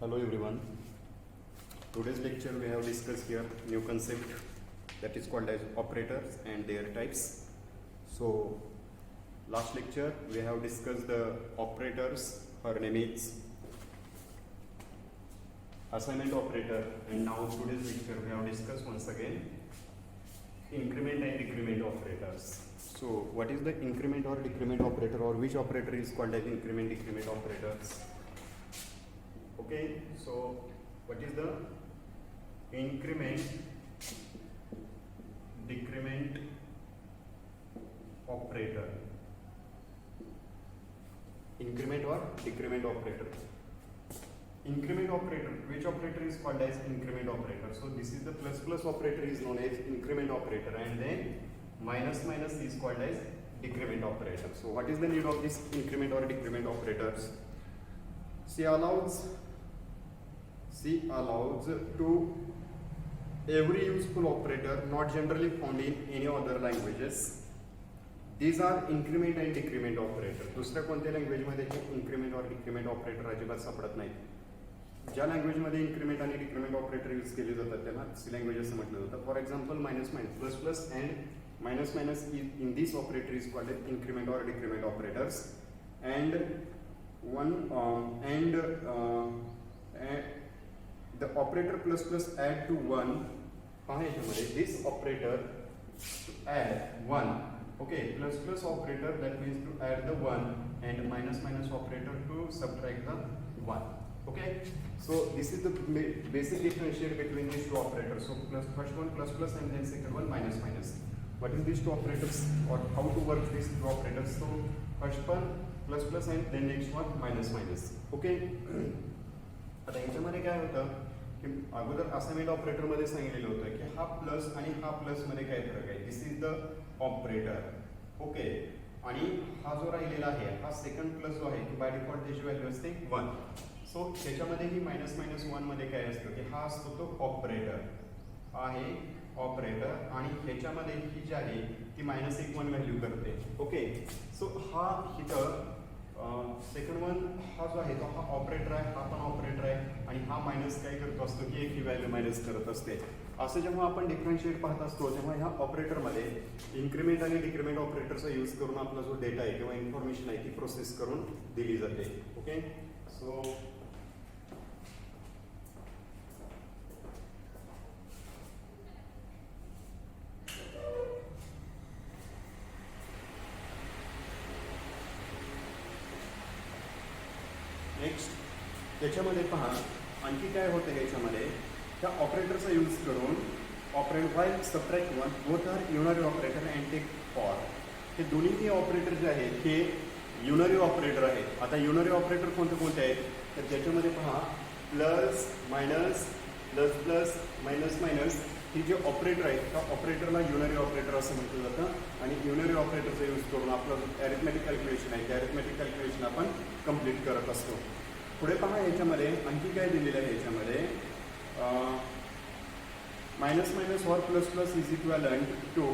Hello everyone. Today's lecture we have discussed here new concept that is called as operators and their types. So last lecture we have discussed the operators. Her name is assignment operator, and now today's lecture we have discussed once again increment and decrement operators. So what is the increment or decrement operator, or which operator is called as increment decrement operators? Okay, so what is the increment decrement operator? Increment or decrement operator? Increment operator, which operator is called as increment operator? So this is the plus plus operator is known as increment operator, and then minus minus is called as decrement operator. So what is the need of this increment or decrement operators? C allows to every useful operator not generally found in any other languages. These are increment and decrement operator. दुसऱ्या कोणत्या language मध्ये हे increment or decrement operator अजिबात सापडत नाहीत. ज्या language मध्ये increment आणि decrement operator यूज केले जातात त्यांना सी लँग्वेज असं म्हटलं जातं. For example minus minus plus plus and minus minus in this operator is called as increment or decrement operators. And the operator plus plus add to 1 पहा याच्यामध्ये this operator add 1, okay, plus plus operator that means to add the 1, and minus minus operator to subtract the 1. Okay, so this is the basic differentiate between these two operators. So first one plus plus and then second one minus minus. What is these two operators, or how to work these two operators? So first one plus plus and then next one minus minus. Okay. आता याच्यामध्ये काय होतं की अगोदर assignment operator मध्ये सांगितलेलं होतं की हा प्लस आणि हा प्लस मध्ये काय फरक आहे. दिस इज द ऑपरेटर. ओके, आणि हा जो राहिलेला आहे हा सेकंड प्लस जो आहे की बाय डिफॉल्ट त्याची व्हॅल्यू असते 1. सो त्याच्यामध्ये ही मायनस मायनस 1 मध्ये काय असतं की हा असतो तो ऑपरेटर आहे, ऑपरेटर, आणि ह्याच्यामध्ये ही जी आहे ती मायनस 1 व्हॅल्यू करते. ओके, सो हा इथं सेकंड वन हा जो आहे तो हा ऑपरेटर आहे, हा पण ऑपरेटर आहे, आणि हा मायनस काय करतो असतो की एक ही व्हॅल्यू मायनस करत असते. असं जेव्हा आपण डिफरन्शिएट पाहत असतो तेव्हा ह्या ऑपरेटरमध्ये इन्क्रिमेंट आणि डिक्रिमेंट ऑपरेटरचा यूज करून आपला जो डेटा आहे किंवा इन्फॉर्मेशन आहे ती प्रोसेस करून दिली जाते. ओके, सो नेक्स्ट त्याच्यामध्ये पहा आणखी काय होतं याच्यामध्ये, त्या ऑपरेटरचा यूज करून operate while subtract 1 both are unary operator and take four. हे दोन्ही ऑपरेटर जे आहेत हे युनरी ऑपरेटर आहेत. आता युनरी ऑपरेटर कोणते कोणते आहेत तर त्याच्यामध्ये पहा plus minus plus plus minus minus ही जे ऑपरेटर आहेत त्या ऑपरेटरला युनरी ऑपरेटर असं म्हटलं जातं, आणि युनरी ऑपरेटरचा यूज करून आपलं अरिथमेटिक कॅल्क्युलेशन आहे ते अरिथमेटिक कॅल्क्युलेशन आपण कंप्लीट करत असतो. पुढे पहा याच्यामध्ये आणखी काय दिलेलं आहे याच्यामध्ये, minus minus or plus plus is equivalent to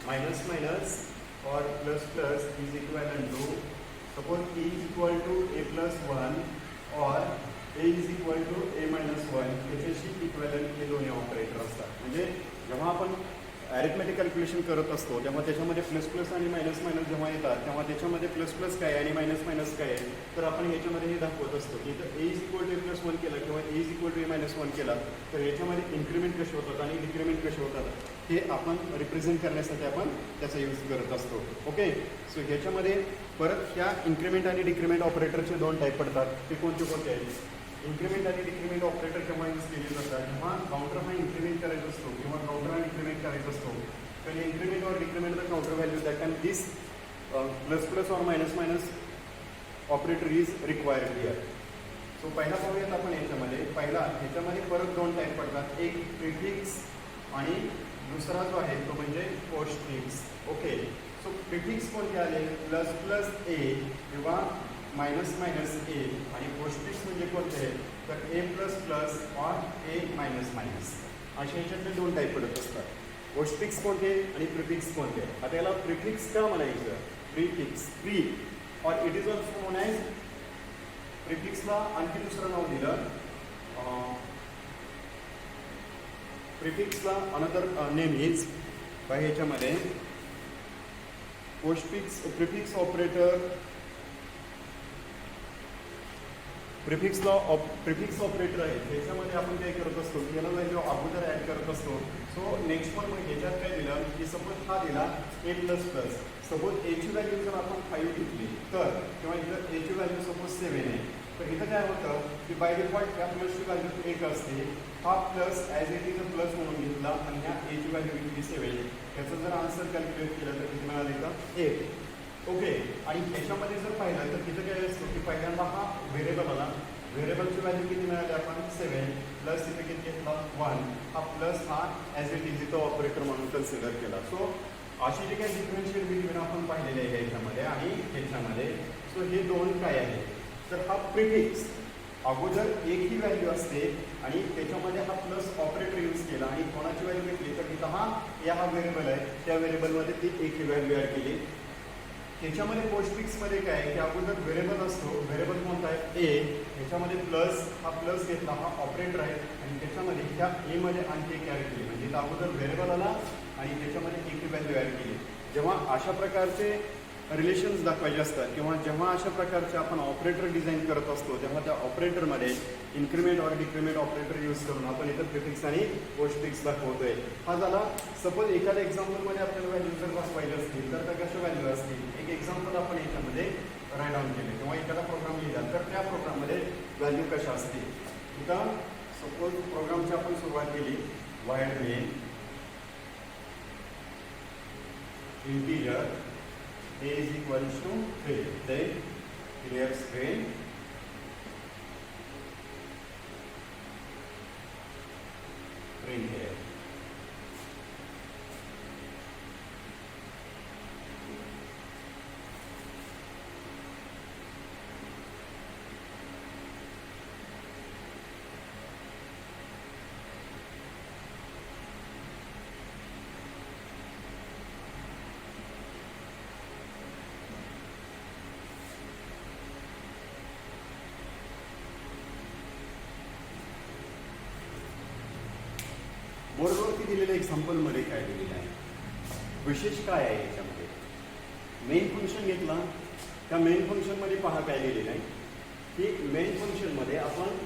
minus minus or plus plus is equivalent to suppose A is equal to A plus 1 or A is equal to A minus 1. त्याच्याशी इक्वॅलंट हे दोन्ही operator असतात. म्हणजे जेव्हा आपण arithmetic calculation करत असतो तेव्हा त्याच्यामध्ये प्लस प्लस आणि मायनस मायनस जेव्हा येतात तेव्हा त्याच्यामध्ये प्लस प्लस काय आणि मायनस मायनस काय आहे तर आपण ह्याच्यामध्ये हे दाखवत असतो की जर A is equal to A plus 1 केला किंवा A is equal to A minus 1 केला तर याच्यामध्ये इन्क्रिमेंट कसे होतात आणि डिक्रिमेंट कसे होतात हे आपण रिप्रेझेंट करण्यासाठी आपण त्याचा यूज करत असतो. ओके, सो ह्याच्यामध्ये परत ह्या इन्क्रिमेंट आणि डिक्रिमेंट ऑपरेटरचे 2 टाईप पडतात. ते कोणते कोणते आहेत? इन्क्रिमेंट आणि डिक्रिमेंट ऑपरेटर केव्हा यूज केले जातात जेव्हा काउंटर हा इन्क्रिमेंट करायचा असतो किंवा काउंटर हा डिक्रिमेंट करायचा असतो. तर increment or decrement the counter value that can this plus plus or minus minus operator is required here. So पहिला पाहूयात आपण याच्यामध्ये. पहिला ह्याच्यामध्ये परत 2 टाईप पडतात, एक प्रिफिक्स आणि दुसरा जो आहे तो म्हणजे पोस्टफिक्स. ओके, सो प्रिफिक्स कोणते आले प्लस प्लस ए किंवा मायनस मायनस ए, आणि पोस्टफिक्स म्हणजे कोणते तर ए प्लस प्लस और ए मायनस मायनस. अशा ह्याच्यातले 2 टाईप पडत असतात. पोस्टफिक्स कोणते आणि प्रिफिक्स कोणते. आता याला प्रिफिक्स का म्हणायचं, prefix pre, or it is also known as prefix प्रिफिक्सला आणखी दुसरं नाव दिलं, प्रिफिक्सला अनदर नेम इज काय ह्याच्यामध्ये प्रिफिक्स ऑपरेटर, प्रिफिक्स ऑपरेटर आहे त्याच्यामध्ये आपण काय करत असतो, याला व्हॅल्यू अगोदर ॲड करत असतो. सो नेक्स्ट वन मग ह्याच्यात काय दिलं की सपोज हा दिला ए प्लस प्लस, सपोज एची व्हॅल्यू जर आपण 5 घेतली तर, किंवा इथं एची व्हॅल्यू सपोज 7 आहे, तर इथं काय होतं की बाय डिफॉल्ट या प्लसची व्हॅल्यू 1 असते, हा plus as it is a plus म्हणून घेतला आणि ह्या एची व्हॅल्यू घेतली 7, याचं जर आन्सर कॅल्क्युलेट केलं तर किती मिळाले का 8. ओके. आणि ह्याच्यामध्ये जर पाहिलं तर तिथं काय असतं की पहिल्यांदा हा व्हेरिएबल आला, व्हेरिएबलची व्हॅल्यू किती मिळाली आपण 7 प्लस इथे किती घेतला 1, हा प्लस हा ॲज इट इज इथं ऑपरेटर म्हणून कन्सिडर केला. सो अशी जी काही डिफरन्शियल बिटवीन आपण पाहिलेले आहे ह्याच्यामध्ये आणि ह्याच्यामध्ये, सो हे दोन काय आहे तर हा प्रिफिक्स अगोदर एक ही व्हॅल्यू असते आणि त्याच्यामध्ये हा प्लस ऑपरेटर यूज केला आणि कोणाची व्हॅल्यू घेतली तर तिथं हा व्हेरिएबल आहे त्या व्हेरिएबलमध्ये ती एक ही व्हॅल्यू ॲड केली. त्याच्यामध्ये पोस्टफिक्समध्ये काय आहे की अगोदर व्हेरिएबल असतो, व्हेरिएबल कोणता आहे ए, ह्याच्यामध्ये प्लस, हा प्लस घेतला हा ऑपरेटर आहे आणि त्याच्यामध्ये ह्या एमध्ये आणखी एक ॲड केली, म्हणजे अगोदर व्हेरिएबल आला आणि त्याच्यामध्ये एक व्हॅल्यू ॲड केली. जेव्हा अशा प्रकारचे रिलेशन्स दाखवायचे असतात किंवा जेव्हा अशा प्रकारचे आपण ऑपरेटर डिझाईन करत असतो तेव्हा त्या ऑपरेटरमध्ये increment or decrement operator use करून आपण इथं प्रिफिक्स आणि पोस्टफिक्स दाखवतोय. हा झाला सपोज एखाद्या एक्झाम्पलमध्ये आपल्याला व्हॅल्यू जर बसवायचे असतील तर त्या कशा व्हॅल्यू असतील, एक एक्झाम्पल आपण याच्यामध्ये राईट डाऊन केले किंवा एखादा प्रोग्राम लिहिला तर त्या प्रोग्राममध्ये व्हॅल्यू कशा असतील. इथं सपोज प्रोग्रामची आपण सुरुवात केली, wide main integer a is equals to 3, then clear screen, print here. बोर्डवरती दिलेल्या एक्झाम्पलमध्ये काय दिलेलं आहे, विशेष काय आहे याच्यामध्ये, मेन फंक्शन घेतला, त्या मेन फंक्शनमध्ये पहा काय लिहिलेलं आहे की मेन फंक्शनमध्ये आपण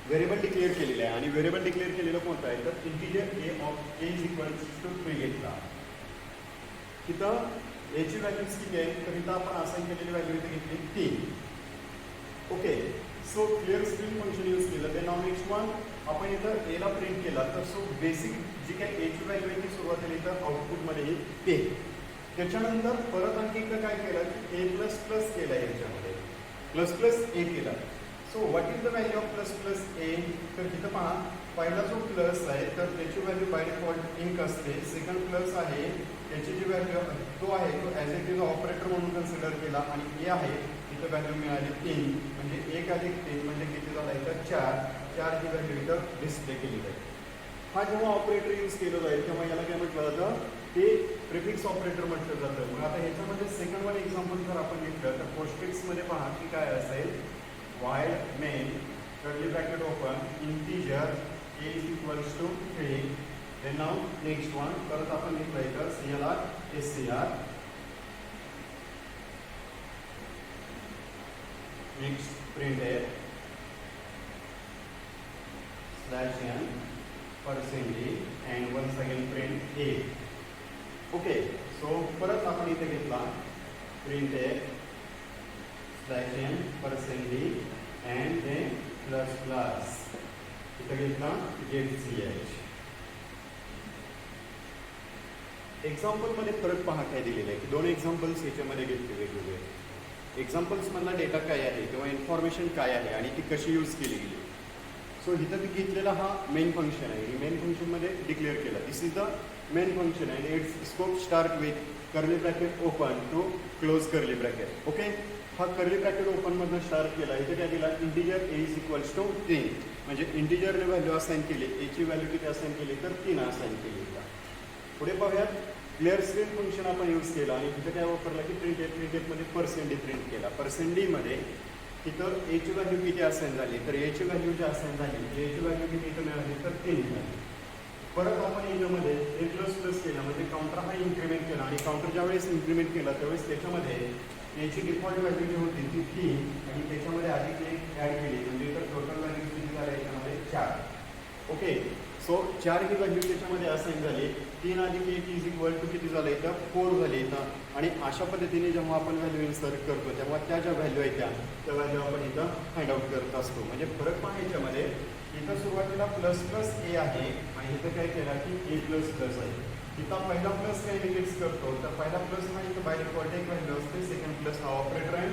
व्हेरिएबल डिक्लेअर केलेलं आहे आणि व्हेरिएबल डिक्लेअर केलेलं कोणतं आहे तर integer a is equals to 3 घेतला. तिथं एची व्हॅल्यूज किती आहे तर इथं आपण असाइन केलेली व्हॅल्यू इथे घेतली 3. Okay. So clear screen function use केलं. ते नाव नेक्स्ट वन आपण इथं एला प्रिंट केला तर सो बेसिक जी काही एची व्हॅल्यू आहे ती सुरुवातीला इथं आउटपुटमध्ये येईल ते. त्याच्यानंतर परत आणखी इथं काय केलं की ए प्लस प्लस केलं आहे याच्यामध्ये, प्लस प्लस ए केला. So what is the value of plus plus A, तर तिथं पहा पहिला जो प्लस आहे तर त्याची व्हॅल्यू बाय डिफॉल्ट इंक असते, सेकंड प्लस आहे त्याची जी व्हॅल्यू तो आहे तो ॲज इट इज ऑपरेटर म्हणून कन्सिडर केला आणि ए आहे इथं व्हॅल्यू मिळाली 3, म्हणजे 1 अधिक 3 म्हणजे किती झाला इथं 4 ही व्हॅल्यू इथं डिस्प्ले केली जाईल. हा जेव्हा ऑपरेटर यूज केलं जाईल तेव्हा याला काय म्हटलं जातं ते प्रिफिक्स ऑपरेटर म्हटलं जातं. मग आता ह्याच्यामध्ये सेकंड वन एक्झाम्पल जर आपण घेतलं तर पोस्टफिक्समध्ये पहा की काय असेल, void main curly bracket open integer a is equals to 3. Then now next one परत आपण घेतलं इथं CLR SCR, नेक्स्ट प्रिंट आहे /n %d and once again print a. Okay. So परत आपण इथे घेतला प्रिंट आहे /n %d and then plus plus इथं घेतला ZCH. एक्झाम्पलमध्ये परत पहा काय दिलेलं आहे की दोन एक्झाम्पल्स याच्यामध्ये घेतले वेगवेगळे. एक्झाम्पल्समधला डेटा काय आहे किंवा इन्फॉर्मेशन काय आहे आणि ती कशी यूज केली गेली. सो इथं घेतलेला हा मेन फंक्शन आहे आणि मेन फंक्शनमध्ये डिक्लेअर केला this is the main function आणि its scope start with curly bracket open to close curly bracket. Okay. हा कर्ली ब्रॅकेट ओपनमधनं स्टार्ट केला. इथे काय दिला integer a is equals to 3, म्हणजे इंटिजरने व्हॅल्यू असाइन केली, एची व्हॅल्यू किती असाइन केली तर 3 असाइन केली. पुढे पाहूयात क्लिअर स्क्रीन फंक्शन आपण यूज केला आणि तिथे काय वापरला की प्रिंट एफमध्ये %d प्रिंट केला. %d मध्ये इथं एची व्हॅल्यू किती असाइन झाली, तर एची व्हॅल्यू जी असाइन झाली एची व्हॅल्यू किती इथं मिळाली तर 3 मिळाली. परत आपण याच्यामध्ये ए प्लस प्लस केला म्हणजे काउंटर हा इन्क्रीमेंट केला आणि काउंटर ज्यावेळेस इन्क्रीमेंट केला त्यावेळेस त्याच्यामध्ये एची डिफॉल्ट व्हॅल्यू जी होती ती 3 आणि त्याच्यामध्ये अधिक एक ॲड केली म्हणजे इथं टोटल व्हॅल्यू किती झाली याच्यामध्ये 4. ओके, सो 4 ही व्हॅल्यू त्याच्यामध्ये असाइन झाली. 3 अधिक 1 इज इक्वल टू किती झालं इथं 4 झाली इथं. आणि अशा पद्धतीने जेव्हा आपण व्हॅल्यू इन्सर्ट करतो तेव्हा त्या ज्या व्हॅल्यू आहेत त्या व्हॅल्यू आपण इथं फाइंड आउट करत असतो. म्हणजे फरक पहा याच्यामध्ये इथं सुरुवातीला प्लस प्लस ए आहे आणि इथं काय केलं की ए प्लस प्लस आहे. इथं पहिला प्लस काय इंडिकेट्स करतो तर पहिला प्लस हा इथं बाय डिफॉल्ट एक व्हॅल्यू असते, सेकंड प्लस हा ऑपरेटर आहे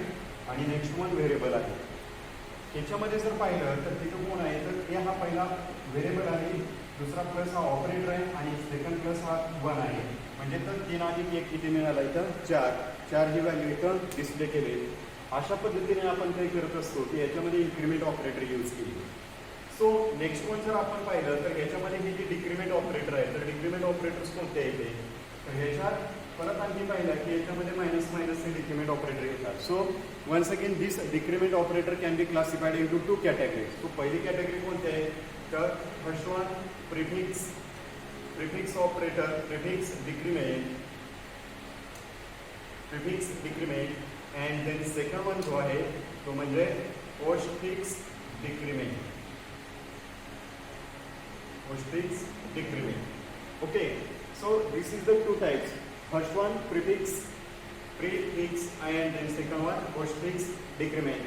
आणि नेक्स्ट वन व्हेरिएबल आहे. याच्यामध्ये जर पाहिलं तर तिथं कोण आहे तर ए हा पहिला व्हेरिएबल आहे, दुसरा प्लस हा ऑपरेटर आहे आणि सेकंड प्लस हा 1 आहे. म्हणजे तर 3 अधिक 1 किती मिळाला इथं 4 ही व्हॅल्यू इथं डिस्प्ले केली. अशा पद्धतीने आपण काही करत असतो की याच्यामध्ये इन्क्रीमेंट ऑपरेटर यूज केली. सो नेक्स्ट वन जर आपण पाहिलं तर याच्यामध्ये हे जे डिक्रीमेंट ऑपरेटर आहे तर डिक्रीमेंट ऑपरेटर्स कोणते आहेत ते तर ह्याच्यात परत आणखी पाहिलं की याच्यामध्ये मायनस मायनस हे डिक्रीमेंट ऑपरेटर येतात. So once again this decrement operator can be classified into 2 categories. So पहिली कॅटेगरी कोणती आहे तर first one prefix operator, prefix decrement and then second one जो आहे तो म्हणजे postfix decrement. Okay, so this is the two types. First one prefix and then second one postfix decrement.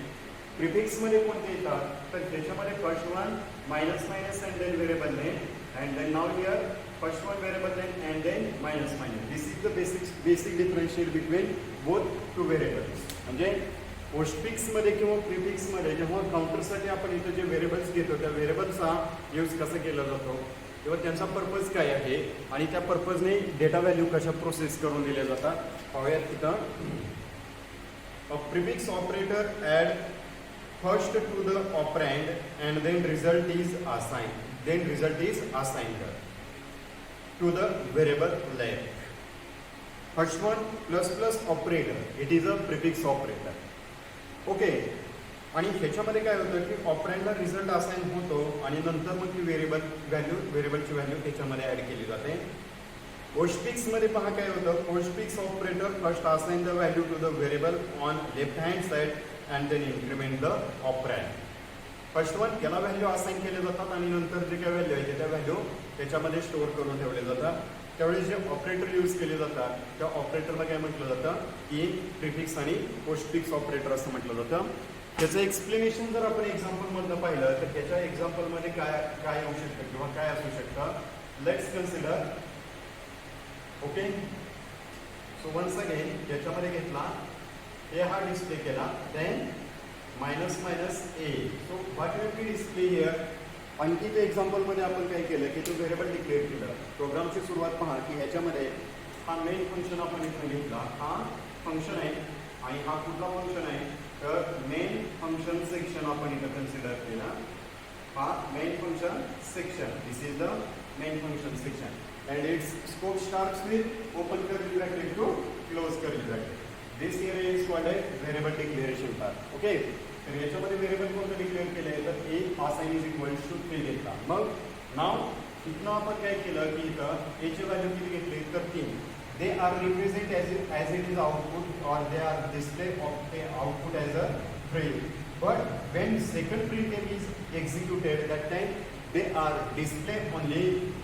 Prefix मध्ये कोणते येतात तर त्याच्यामध्ये first one minus minus and then variable name and then now here first one variable name and then minus minus. This is the basic differentiate between both two variables. म्हणजे पोस्टफिक्समध्ये किंवा प्रिफिक्समध्ये जेव्हा काउंटरसाठी आपण इथं जे व्हेरिएबल्स घेतो त्या व्हेरिएबल्सचा यूज कसा केला जातो तेव्हा त्यांचा पर्पज काय आहे आणि त्या पर्पजने डेटा व्हॅल्यू कशा प्रोसेस करून दिल्या जातात पाहूयात. तिथं prefix operator add first to the operand and then result is assigned to the variable length. First one plus plus operator, it is a prefix operator. Okay, आणि ह्याच्यामध्ये काय होतं की ऑपरँडला रिझल्ट असाइन होतो आणि नंतर मग ती व्हेरिएबलची व्हॅल्यू त्याच्यामध्ये ॲड केली जाते. पोस्टफिक्समध्ये पहा काय होतं, postfix operator first assign the value to the variable on left hand side and then increment the operand. First one याला व्हॅल्यू असाइन केले जातात आणि नंतर जे काय व्हॅल्यू आहे त्या व्हॅल्यू त्याच्यामध्ये स्टोअर करून ठेवले जातात. त्यावेळेस जे ऑपरेटर यूज केले जातात त्या ऑपरेटरला काय म्हटलं जातं की प्रिफिक्स आणि पोस्टफिक्स ऑपरेटर असं म्हटलं जातं. त्याचं एक्सप्लेनेशन जर आपण एक्झाम्पलमधलं पाहिलं तर त्याच्या एक्झाम्पलमध्ये काय येऊ शकतं किंवा काय असू शकतं. Let's consider. Okay, so once again याच्यामध्ये घेतला ए हा डिस्प्ले केला then minus minus a. So what will be display here. आणखी त्या एक्झाम्पलमध्ये आपण काय केलं की तो व्हेरिएबल डिक्लेअर केलं. प्रोग्रामची सुरुवात पहा की ह्याच्यामध्ये हा मेन फंक्शन आपण इथं घेतला, हा फंक्शन आहे आणि हा कुठला फंक्शन आहे तर मेन फंक्शन सेक्शन आपण इथं कन्सिडर केला. हा main function section, this is the main function section and its scope starts with open curly bracket to close curly bracket. This here is called a variable declaration part. Okay, तर याच्यामध्ये variable कोणतं declare केलं आहे तर a assign is equal to 3 घेतला. मग नाव इथनं आपण काय केलं की इथं एची व्हॅल्यू किती घेतली तर 3. They are represent as it is output or they are display of a output as a print. But when second printf is executed, that time they are display only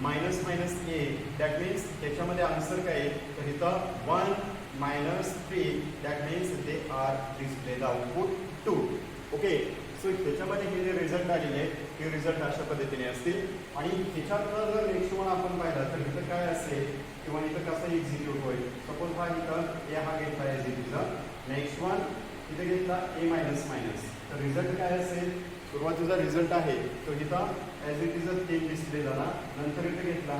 minus minus a. That means त्याच्यामध्ये answer काय आहे तर इथं 1 minus 3. That means they are display the output 2. Okay, so त्याच्यामध्ये हे जे result आलेले हे रिझल्ट अशा पद्धतीने असतील. आणि ह्याच्यात जर नेक्स्ट वन आपण पाहिलं तर इथं काय असेल किंवा इथं कसं एक्झिक्यूट होईल. सपोज हा इथं ए हा घेतला as it is. Next one इथे घेतला ए मायनस मायनस. तर रिझल्ट काय असेल, सुरुवातीचा रिझल्ट आहे तो इथं ॲज इट इज 3 डिस्प्ले झाला. नंतर इथे घेतला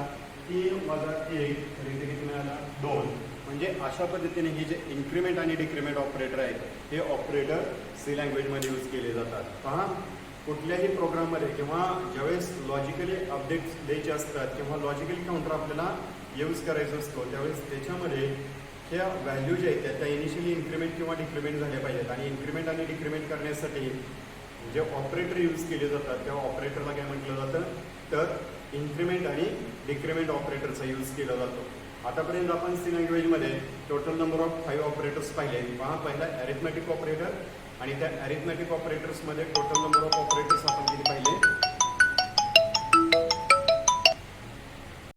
3 वजा 1 तर इथे किती मिळाला 2. म्हणजे अशा पद्धतीने हे जे इन्क्रीमेंट आणि डिक्रीमेंट ऑपरेटर आहेत हे ऑपरेटर सी लँग्वेजमध्ये यूज केले जातात. पहा कुठल्याही प्रोग्राममध्ये किंवा ज्यावेळेस लॉजिकली अपडेट्स द्यायचे असतात किंवा लॉजिकली काउंटर आपल्याला यूज करायचं असतो त्यावेळेस त्याच्यामध्ये ह्या व्हॅल्यू ज्या आहेत त्या इनिशियली इन्क्रीमेंट किंवा डिक्रीमेंट झाल्या पाहिजेत आणि इन्क्रीमेंट आणि डिक्रीमेंट करण्यासाठी जे ऑपरेटर यूज केले जातात त्या ऑपरेटरला काय म्हटलं जातं तर इन्क्रीमेंट आणि डिक्रीमेंट ऑपरेटरचा यूज केला जातो. आतापर्यंत आपण सी लँग्वेजमध्ये टोटल नंबर ऑफ 5 ऑपरेटर्स पाहिले. पहा पहिला ॲरिथमॅटिक ऑपरेटर आणि त्या ॲरिथमॅटिक ऑपरेटर्समध्ये टोटल नंबर ऑफ ऑपरेटर्स आपण किती पाहिले